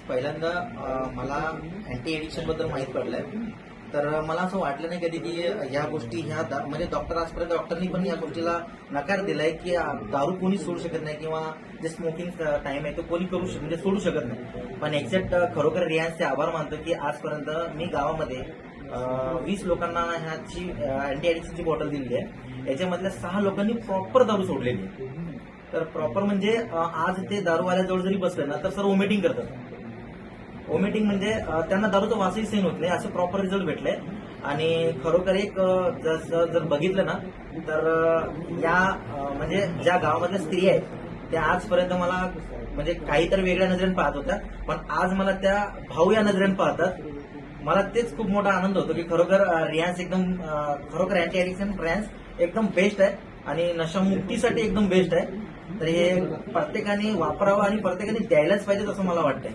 पहिल्यांदा मला anti addiction बद्दल माहीत पडलंय. तर मला असं वाटलं नाही कधी की ह्या गोष्टी म्हणजे आजपर्यंत डॉक्टरनी पण या गोष्टीला नकार दिलाय की दारू कोणी सोडू शकत नाही किंवा जे स्मोकिंग टाइम आहे तो कोणी म्हणजे सोडू शकत नाही. पण एक्झॅक्ट खरोखर रियांचे आभार मानतो की आजपर्यंत मी गावामध्ये 20 लोकांना ह्याची अँटी एडिक्शनची बॉटल दिलेली आहे. याच्यामधल्या 6 लोकांनी प्रॉपर दारू सोडलेली आहे. तर प्रॉपर म्हणजे आज ते दारूवाल्याजवळ जरी बसले ना तर सर वॉमिटिंग करतात. वॉमिटिंग म्हणजे त्यांना दारूचा वासही सहन होत नाही, असे प्रॉपर रिझल्ट भेटले. आणि खरोखर एक जर बघितलं ना तर या म्हणजे ज्या गावामधल्या स्त्रिया आहेत त्या आजपर्यंत मला म्हणजे काहीतरी वेगळ्या नजरेने पाहत होत्या, पण आज मला त्या भाऊ या नजरेने पाहतात. मला तेच खूप मोठा आनंद होतो की खरोखर रियांस एकदम खरोखर अँटी ॲडिक्शन रियांस एकदम बेस्ट आहे आणि नशामुक्तीसाठी एकदम बेस्ट आहे. तर हे प्रत्येकाने वापरावं आणि प्रत्येकाने द्यायलाच पाहिजे असं मला वाटतंय.